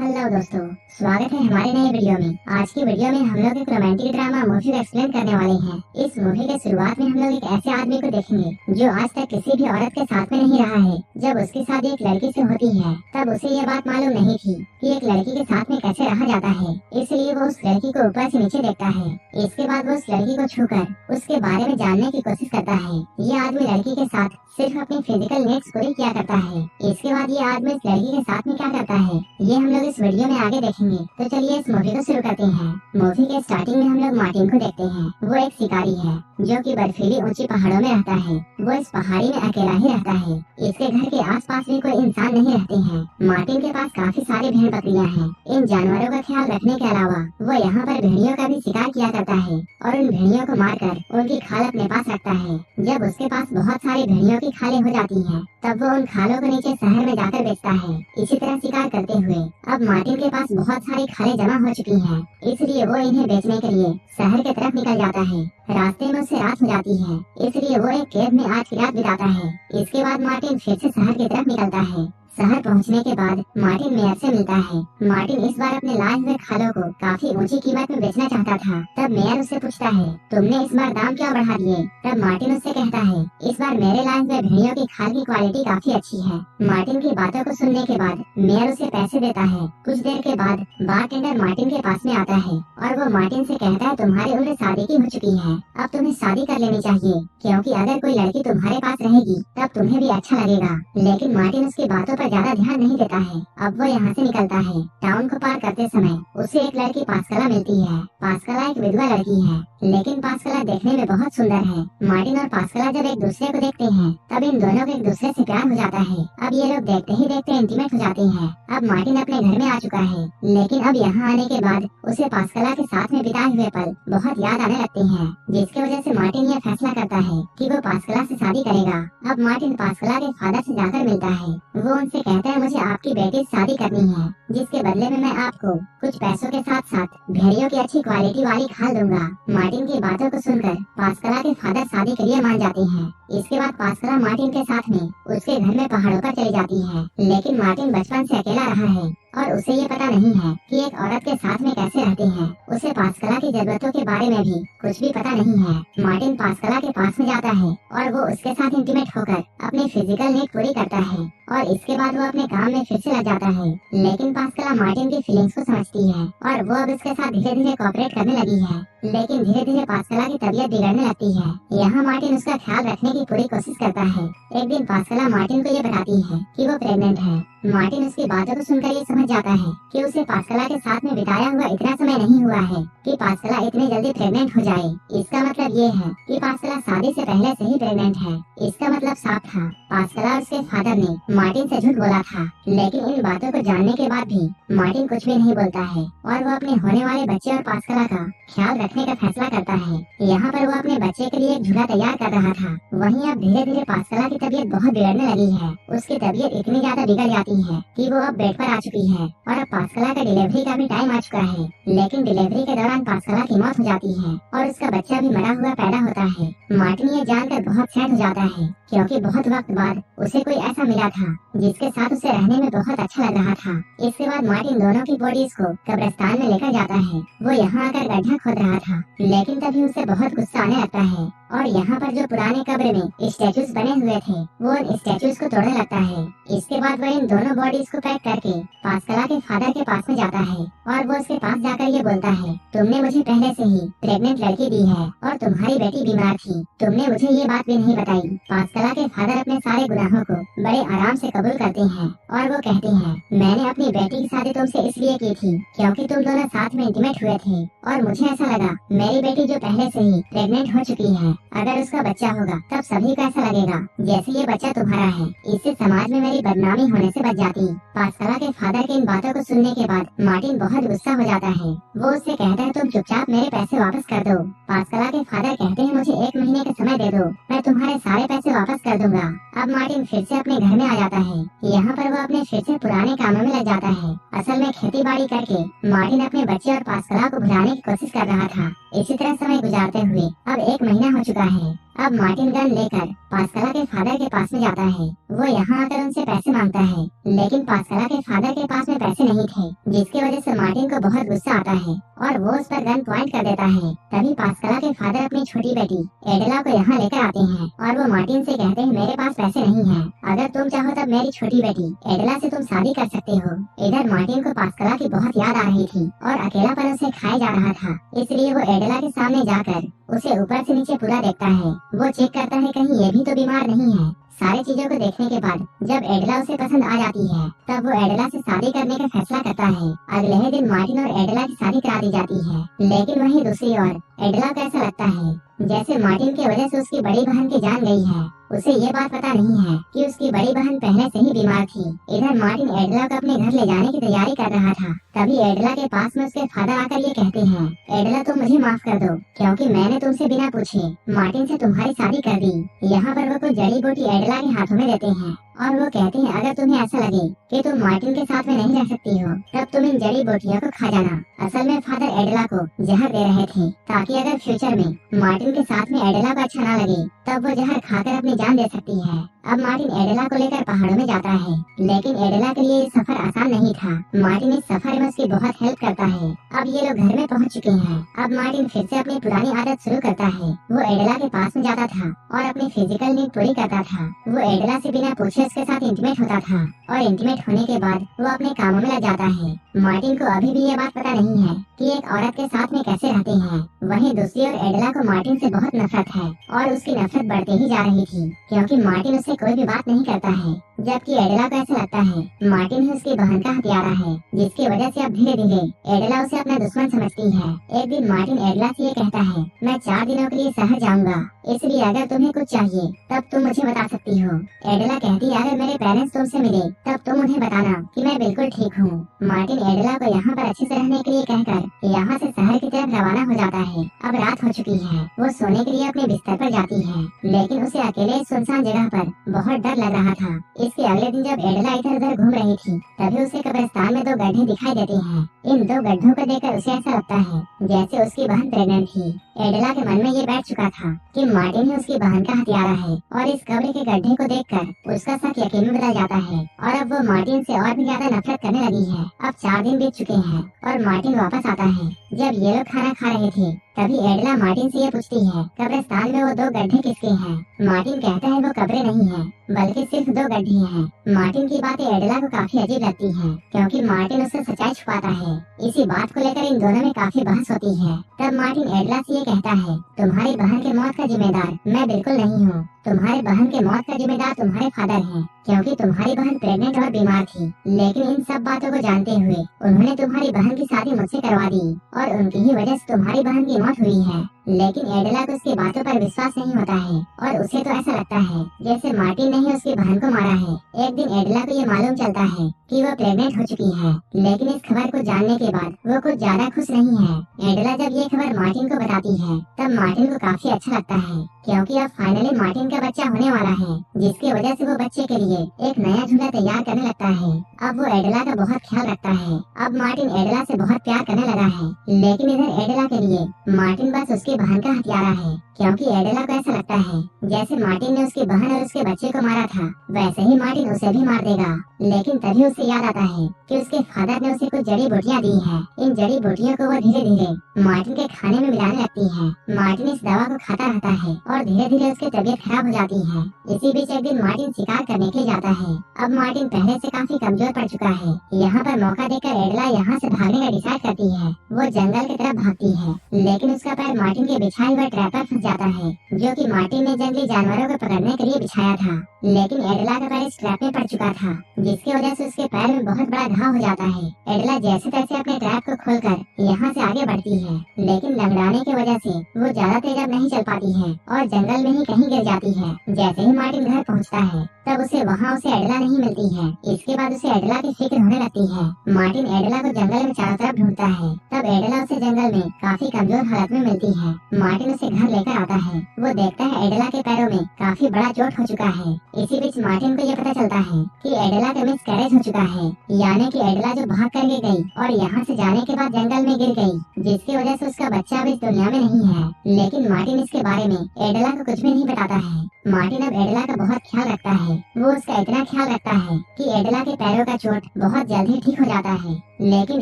Hello दोस्तों, स्वागत है हमारे नए वीडियो में। आज की वीडियो में हम लोग एक रोमांटिक ड्रामा मूवी को एक्सप्लेन करने वाले हैं। इस मूवी के शुरुआत में हम लोग एक ऐसे आदमी को देखेंगे जो आज तक किसी भी औरत के साथ में नहीं रहा है। जब उसकी शादी एक लड़की से होती है तब उसे ये बात मालूम नहीं थी कि एक लड़की के साथ में कैसे रहा जाता है, इसलिए वो उस लड़की को ऊपर से नीचे देखता है। इसके बाद वो उस लड़की को छूकर उसके बारे में जानने की कोशिश करता है। ये आदमी लड़की के साथ सिर्फ अपनी फिजिकल नीड्स पूरी किया करता है। इसके बाद ये आदमी इस लड़की के साथ में क्या करता है ये हम लोग इस वीडियो में आगे देखेंगे। तो चलिए इस मूवी को शुरू करते हैं। मूवी के स्टार्टिंग में हम लोग मार्टिन को देखते हैं। वो एक शिकारी है जो कि बर्फीली ऊंची पहाड़ों में रहता है। वो इस पहाड़ी में अकेला ही रहता है। इसके घर के आसपास भी कोई इंसान नहीं रहते हैं। मार्टिन के पास काफी सारी भेड़ बकरियां हैं। इन जानवरों का ख्याल रखने के अलावा वो यहाँ पर भेड़ियों का भी शिकार किया करता है और उन भेड़ियों को मारकर उनकी खाल अपने पास रखता है। जब उसके पास बहुत सारी भेड़ियों की खालें हो जाती हैं, तब वो उन खालों को नीचे शहर में जाकर बेचता है। इसी तरह शिकार करते हुए अब मार्टिन के पास बहुत सारी खालें जमा हो चुकी हैं, इसलिए वो इन्हें बेचने के लिए शहर की तरफ निकल जाता है। रास्ते में उसे रात हो जाती है, इसलिए वो एक केव में आज की रात बिताता है। इसके बाद मार्टिन फिर से शहर की तरफ निकलता है। शहर पहुंचने के बाद मार्टिन मेयर से मिलता है। मार्टिन इस बार अपने लाए हुए खालों को काफी ऊंची कीमत में बेचना चाहता था। तब मेयर उससे पूछता है, तुमने इस बार दाम क्यों बढ़ा दिए? तब मार्टिन उससे कहता है, इस बार मेरे लाए हुए भेड़ियों की खाल की क्वालिटी काफी अच्छी है। मार्टिन की बातों को सुनने के बाद मेयर उसे पैसे देता है। कुछ देर के बाद बारटेंडर मार्टिन के पास में आता है और वो मार्टिन से कहता है, तुम्हारी उम्र शादी की हो चुकी है, अब तुम्हें शादी कर लेनी चाहिए, क्योंकि अगर कोई लड़की तुम्हारे पास रहेगी तब तुम्हें भी अच्छा लगेगा। लेकिन मार्टिन उसकी बातों पर ज्यादा ध्यान नहीं देता है। अब वो यहाँ से निकलता है। टाउन को पार करते समय उसे एक लड़की पास्कला मिलती है। पास्कला एक विधवा लड़की है, लेकिन पास्कला देखने में बहुत सुंदर है। मार्टिन और पास्कला जब एक दूसरे को देखते हैं तब इन दोनों को एक दूसरे से प्यार हो जाता है। अब ये लोग देखते ही देखते इंटीमेट हो जाते हैं। अब मार्टिन अपने घर में आ चुका है, लेकिन अब यहाँ आने के बाद उसे पास्कला के साथ में बिताए हुए पल बहुत याद आने लगते हैं, जिसकी वजह से मार्टिन ये फैसला करता है कि वो पास्कला से शादी करेगा। अब मार्टिन पास्कला के फादर से जाकर मिलता है। वो उनसे कहता है, मुझे आपकी बेटी से शादी करनी है, जिसके बदले में मैं आपको कुछ पैसों के साथ साथ भेड़ियों की अच्छी क्वालिटी वाली खाल दूंगा। मार्टिन की बातों को सुनकर पास्कला के फादर शादी के लिए मान जाते हैं। इसके बाद पास्कला मार्टिन के साथ में उसके घर में पहाड़ों पर चली जाती है। लेकिन मार्टिन बचपन से अकेला रहा है और उसे ये पता नहीं है कि एक औरत के साथ में कैसे रहते हैं। उसे पास्कला की जरूरतों के बारे में भी कुछ भी पता नहीं है। मार्टिन पास्कला के पास में जाता है और वो उसके साथ इंटीमेट होकर अपनी फिजिकल नीड पूरी करता है और इसके बाद वो अपने काम में फिर से लग जाता है। लेकिन पास्कला मार्टिन की फीलिंग्स को समझती है और वो अब इसके साथ धीरे धीरे कोऑपरेट करने लगी है। लेकिन धीरे धीरे पास्कला की तबीयत बिगड़ने लगती है। यहाँ मार्टिन उसका ख्याल रखने की पूरी कोशिश करता है। एक दिन पास्कला मार्टिन को ये बताती है कि वो प्रेग्नेंट है। मार्टिन उसकी बातों को सुनकर ये समझ जाता है कि उसे पास्कला के साथ में बिताया हुआ इतना समय नहीं हुआ है कि पास्कला इतनी जल्दी प्रेग्नेंट हो जाए। इसका मतलब ये है कि पास्कला शादी से पहले से ही प्रेग्नेंट है। इसका मतलब साफ था, पास्कला और उसके फादर ने मार्टिन से झूठ बोला था। लेकिन इन बातों को जानने के बाद भी मार्टिन कुछ भी नहीं बोलता है और वो अपने होने वाले बच्चे और पास्कला का ख्याल रखने का फैसला करता है। यहाँ पर वो अपने बच्चे के लिए एक झूला तैयार कर रहा था। वहीं अब धीरे धीरे पास्कला की तबीयत बहुत बिगड़ने लगी है। उसकी तबीयत इतनी ज्यादा बिगड़ जाती है कि वो अब बेड पर आ चुकी है और अब पास्कला का डिलीवरी का भी टाइम आ चुका है। लेकिन डिलीवरी के दौरान पास्कला की मौत हो जाती है और उसका बच्चा भी मरा हुआ पैदा होता है। मार्टिन ये जानकर बहुत सैड हो जाता है, क्योंकि बहुत वक्त बाद उसे कोई ऐसा मिला था जिसके साथ उसे रहने में बहुत अच्छा लग रहा था। इसके बाद मार्टिन दोनों की बॉडीज को कब्रिस्तान में लेकर जाता है। वो यहाँ आकर गड्ढा खोद रहा था, लेकिन तभी उसे बहुत गुस्सा आने लगता है और यहाँ पर जो पुराने कब्र में स्टैचूज बने हुए थे वो उन स्टैचूज को तोड़ने लगता है। इसके बाद वो इन दोनों बॉडीज को पैक करके पास्कला के फादर के पास में जाता है और वो उसके पास जाकर ये बोलता है, तुमने मुझे पहले से ही प्रेग्नेंट लड़की दी है और तुम्हारी बेटी बीमार थी, तुमने मुझे ये बात भी नहीं बताई। पास्कला के फादर अपने सारे गुनाहों को बड़े आराम से कबूल करते हैं और वो कहते हैं, मैंने अपनी बेटी की शादी तुमसे इसलिए की थी क्योंकि तुम दोनों साथ में इंटीमेट हुए थे और मुझे ऐसा लगा मेरी बेटी जो पहले से ही प्रेग्नेंट हो चुकी है, अगर उसका बच्चा होगा तब सभी को ऐसा लगेगा जैसे ये बच्चा तुम्हारा है। इससे समाज में मेरी बदनामी होने से बच जाती। पास्कला के फादर की इन बातों को सुनने के बाद मार्टिन बहुत गुस्सा हो जाता है। वो उससे कहता है, तुम चुपचाप मेरे पैसे वापस कर दो। पास्कला के फादर कहते हैं, मुझे 1 महीने का समय दे दो, मैं तुम्हारे सारे पैसे वापस कर दूंगा। अब मार्टिन फिर से अपने घर में आ जाता है। यहाँ पर वो अपने फिर से पुराने कामों में लग जाता है। असल में खेती बाड़ी करके मार्टिन अपने बच्चे और पास्कला को भुलाने की कोशिश कर रहा था। इसी तरह समय गुजारते हुए अब 1 महीना हो चुका है। अब मार्टिन गन लेकर पास्कला के फादर के पास में जाता है। वो यहाँ आकर उनसे पैसे मांगता है, लेकिन पास्कला के फादर के पास में पैसे नहीं थे, जिसकी वजह से मार्टिन को बहुत गुस्सा आता है और वो उस पर गन पॉइंट कर देता है। तभी पास्कला के फादर अपनी छोटी बेटी एडेला को यहाँ लेकर आते हैं और वो मार्टिन से कहते हैं, मेरे पास पैसे नहीं है, अगर तुम चाहो तब मेरी छोटी बेटी एडेला से तुम शादी कर सकते हो। इधर मार्टिन को पास्कला की बहुत याद आ रही थी और अकेलापन उसे खाए जा रहा था, इसलिए वो एडेला के सामने जाकर उसे ऊपर से नीचे पूरा देखता है। वो चेक करता है कहीं ये भी तो बीमार नहीं है। सारी चीजों को देखने के बाद जब एडेला उसे पसंद आ जाती है, तब वो एडेला से शादी करने का फैसला करता है। अगले ही दिन मार्टिन और एडेला की शादी करा दी जाती है, लेकिन वहीं दूसरी ओर एडेला को ऐसा लगता है जैसे मार्टिन की वजह से उसकी बड़ी बहन की जान गई है। उसे ये बात पता नहीं है कि उसकी बड़ी बहन पहले से ही बीमार थी। इधर मार्टिन एडेला को अपने घर ले जाने की तैयारी कर रहा था, तभी एडेला के पास में उसके फादर आकर ये कहते हैं, एडेला तुम मुझे माफ कर दो, क्योंकि मैंने तुमसे बिना पूछे मार्टिन से तुम्हारी शादी कर दी। यहाँ पर वो कुछ जड़ी बूटी एडेला के हाथों में देते हैं और वो कहते हैं, अगर तुम्हें ऐसा लगे कि तुम मार्टिन के साथ में नहीं रह सकती हो, तब तुम इन जड़ी बूटियों को खा जाना। असल में फादर एडेला को जहर दे रहे थे, ताकि अगर फ्यूचर में मार्टिन के साथ में एडेला को अच्छा ना लगे, तब वो जहर खाकर अपनी जान दे सकती है। अब मार्टिन एडेला को लेकर पहाड़ों में जाता है, लेकिन एडेला के लिए ये सफर आसान नहीं था। मार्टिन इस सफर में उसकी बहुत हेल्प करता है। अब ये लोग घर में पहुंच चुके हैं। अब मार्टिन फिर से अपनी पुरानी आदत शुरू करता है। वो एडेला के पास में जाता था और अपनी फिजिकल नीड पूरी करता था। वो एडेला से बिना पूछे उसके साथ इंटीमेट होता था और इंटीमेट होने के बाद वो अपने कामों में लग जाता है। मार्टिन को अभी भी ये बात पता नहीं है कि एक औरत के साथ में कैसे रहते हैं। वहीं दूसरी ओर एडेला को मार्टिन से बहुत नफरत है और उसकी नफरत बढ़ती ही जा रही थी, क्योंकि मार्टिन उससे कोई भी बात नहीं करता है। जबकि एडेला को ऐसा लगता है मार्टिन ही उसकी बहन का हथियारा है, जिसकी वजह से अब धीरे धीरे एडेला उसे अपना दुश्मन समझती है। एक दिन मार्टिन एडेला से ये कहता है, मैं 4 दिनों के लिए शहर जाऊंगा, इसलिए अगर तुम्हें कुछ चाहिए तब तुम मुझे बता सकती हो। एडेला कहती है, अगर मेरे पेरेंट्स तुमसे मिले तब तुम उन्हें बताना कि मैं बिल्कुल ठीक हूँ। मार्टिन एडेला को यहाँ पर अच्छे से रहने के लिए कहकर यहाँ से शहर की तरफ रवाना हो जाता है। अब रात हो चुकी है। वो सोने के लिए अपने बिस्तर पर जाती है, लेकिन उसे अकेले इस सुनसान जगह पर बहुत डर लग रहा था। इसके अगले दिन जब एडेला इधर उधर घूम रही थी, तभी उसे कब्रिस्तान में 2 गड्ढे दिखाई देते हैं। इन 2 गड्ढों को देखकर उसे ऐसा लगता है जैसे उसकी बहन प्रेग्नेंट थी। एडेला के मन में ये बैठ चुका था कि मार्टिन ही उसकी बहन का हथियारा है, और इस कब्र के गड्ढे को देखकर उसका शक यकीन में बदल जाता है और अब वो मार्टिन से और भी ज्यादा नफरत करने लगी है। अब 4 दिन बीत चुके हैं और मार्टिन वापस आता है। जब ये लोग खाना खा रहे थे, तभी एडेला मार्टिन से ये पूछती है, कब्रिस्तान में वो 2 गड्ढे किसके हैं? मार्टिन कहता है वो कब्रें नहीं है, बल्कि सिर्फ 2 गड्ढे हैं। मार्टिन की बातें एडेला को काफी अजीब लगती हैं, क्योंकि मार्टिन उससे सच्चाई छुपाता है। इसी बात को लेकर इन दोनों में काफी बहस होती है। तब मार्टिन एडेला से ये कहता है, तुम्हारी बहन के मौत का जिम्मेदार मैं बिल्कुल नहीं हूँ। तुम्हारे बहन के मौत का जिम्मेदार तुम्हारे फादर हैं, क्योंकि तुम्हारी बहन प्रेग्नेंट और बीमार थी। लेकिन इन सब बातों को जानते हुए उन्होंने तुम्हारी बहन की शादी मुझसे करवा दी और उनकी ही वजह से तुम्हारी बहन की मौत हुई है। लेकिन एडेला को उसकी बातों पर विश्वास नहीं होता है और उसे तो ऐसा लगता है जैसे मार्टिन ने ही उसकी बहन को मारा है। एक दिन एडेला को ये मालूम चलता है कि वो प्रेग्नेंट हो चुकी है, लेकिन इस खबर को जानने के बाद वो कुछ ज्यादा खुश नहीं है। एडेला जब ये खबर मार्टिन को बताती है, तब मार्टिन को काफी अच्छा लगता है, क्योंकि अब फाइनली मार्टिन का बच्चा होने वाला है, जिसकी वजह से वो बच्चे के लिए एक नया झूला तैयार करने लगता है। अब वो एडेला का बहुत ख्याल रखता है। अब मार्टिन एडेला से बहुत प्यार करने लगा है, लेकिन इधर एडेला के लिए मार्टिन बस उसकी बहन का हथियारा है, क्योंकि एडेला को ऐसा लगता है जैसे मार्टिन ने उसकी बहन और उसके बच्चे को मारा था, वैसे ही मार्टिन उसे भी मार देगा। लेकिन तभी उसे याद आता है कि उसके फादर ने उसे कुछ जड़ी बूटियाँ दी हैं। इन जड़ी बूटियों को वो धीरे धीरे मार्टिन के खाने में मिलाने लगती है। मार्टिन इस दवा को खाता रहता है और धीरे धीरे उसकी तबीयत खराब हो जाती है। इसी बीच एक दिन मार्टिन शिकार करने के लिए जाता है। अब मार्टिन पहले से काफी कमजोर पड़ चुका है। यहाँ पर मौका देकर एडेला यहाँ से भागने का डिसाइड करती है। वो जंगल की तरफ भागती है, लेकिन उसका पैर मार्टिन के बिछाए हुए ट्रैप पर फंस जाता है, जो कि मार्टिन ने जंगली जानवरों को पकड़ने के लिए बिछाया था। लेकिन एडेला का पैर इस ट्रैप में पड़ चुका था, जिसकी वजह से उसके पैर में बहुत बड़ा घाव हो जाता है। एडेला जैसे तैसे अपने ट्रैप को खोलकर यहाँ से आगे बढ़ती है, लेकिन लंगड़ाने की वजह से वो ज्यादा तेज अब नहीं चल पाती है और जंगल में ही कहीं गिर जाती है। जैसे ही मार्टिन घर पहुँचता है, तब उसे वहाँ उसे एडेला नहीं मिलती है। इसके बाद उसे एडेला की फिक्र होने लगती है। मार्टिन एडेला को जंगल में चारों तरफ ढूंढता है। तब एडेला उसे जंगल में काफी कमजोर हालत में मिलती है। मार्टिन उसे घर लेकर आता है। वो देखता है एडेला के पैरों में काफी बड़ा चोट हो चुका है। इसी बीच मार्टिन को ये पता चलता है कि एडेला का मिसकैरेज हो चुका है, यानी कि एडेला जो भाग करके गई और यहाँ से जाने के बाद जंगल में गिर गई, जिसकी वजह से उसका बच्चा अब इस दुनिया में नहीं है। लेकिन मार्टिन इसके बारे में एडेला को कुछ भी नहीं बताता है। मार्टिन अब एडेला का बहुत ख्याल रखता है। वो उसका इतना ख्याल रखता है कि एडेला के पैरों का चोट बहुत जल्द ही ठीक हो जाता है। लेकिन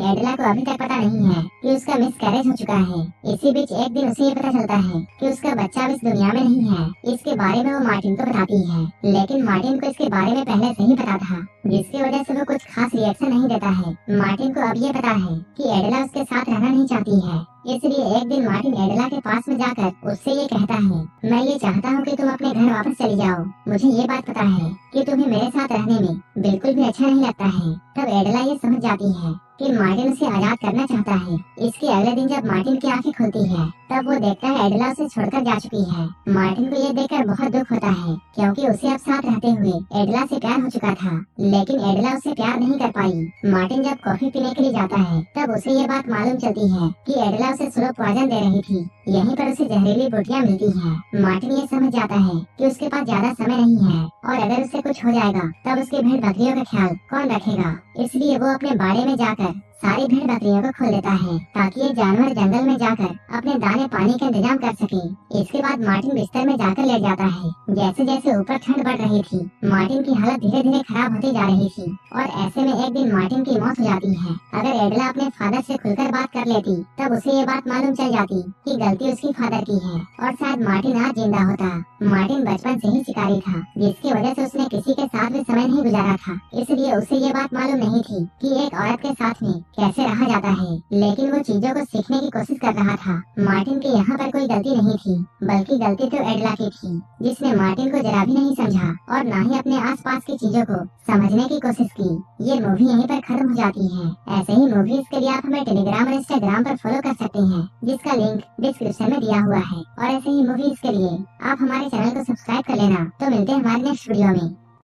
एडेला को अभी तक पता नहीं है कि उसका मिसकैरेज हो चुका है। इसी बीच एक दिन उसे ये पता चलता है कि उसका बच्चा अब इस दुनिया में नहीं है। इसके बारे में वो मार्टिन को बताती है, लेकिन मार्टिन को इसके बारे में पहले से ही पता था, जिसकी वजह से वो कुछ खास रिएक्शन नहीं देता है। मार्टिन को अब ये पता है कि एडेला उसके साथ रहना नहीं चाहती है। इसलिए एक दिन मार्टिन एडेला के पास में जाकर उससे ये कहता है, मैं ये चाहता हूँ कि तुम अपने घर वापस चली जाओ। मुझे ये बात पता है कि तुम्हें मेरे साथ रहने में बिल्कुल भी अच्छा नहीं लगता है। तब एडेला ये समझ जाती है कि मार्टिन उसे आजाद करना चाहता है। इसके अगले दिन जब मार्टिन की आंखें खुलती है, तब वो देखता है एडेला उसे छोड़कर जा चुकी है। मार्टिन को ये देखकर बहुत दुख होता है, क्योंकि उसे अब साथ रहते हुए एडेला से प्यार हो चुका था। लेकिन एडेला उसे प्यार नहीं कर पाई। मार्टिन जब कॉफी पीने के लिए जाता है, तब उसे ये बात मालूम चलती है कि एडेला उसे स्लो पॉइजन दे रही थी। यहीं पर उसे जहरीली बूटियां मिलती हैं। मार्टिन ये समझ जाता है कि उसके पास ज्यादा समय नहीं है, और अगर उससे कुछ हो जाएगा तब उसके भेड़ बकरियों का ख्याल कौन रखेगा। इसलिए वो अपने बाड़े में जाकर सारी भेड़ बकरियों को खोल देता है, ताकि ये जानवर जंगल में जाकर अपने दाने पानी का इंतजाम कर सके। इसके बाद मार्टिन बिस्तर में जाकर लेट जाता है। जैसे जैसे ऊपर ठंड बढ़ रही थी, मार्टिन की हालत धीरे धीरे खराब होती जा रही थी, और ऐसे में एक दिन मार्टिन की मौत हो जाती है। अगर एडेला अपने फादर से खुलकर बात कर लेती, तब उसे ये बात मालूम चल जाती कि गलती उसकी फादर की है, और शायद मार्टिन आज जिंदा होता। मार्टिन बचपन से ही शिकारी था, जिसकी वजह से उसने किसी के साथ भी समय नहीं गुजारा था। इसलिए उसे ये बात मालूम नहीं थी कि एक औरत के साथ में कैसे रहा जाता है। लेकिन वो चीजों को सीखने की कोशिश कर रहा था। मार्टिन की यहाँ पर कोई गलती नहीं थी, बल्कि गलती तो एडेला की थी, जिसने मार्टिन को जरा भी नहीं समझा और न ही अपने आसपास की चीजों को समझने की कोशिश की। ये मूवी यहीं पर खत्म हो जाती है। ऐसे ही मूवीज के लिए आप हमें टेलीग्राम और इंस्टाग्राम पर फॉलो कर सकते हैं, जिसका लिंक डिस्क्रिप्शन में दिया हुआ है। और ऐसे ही मूवीज के लिए आप हमारे चैनल को सब्सक्राइब कर लेना। तो मिलते हैं हमारे नेक्स्ट वीडियो में।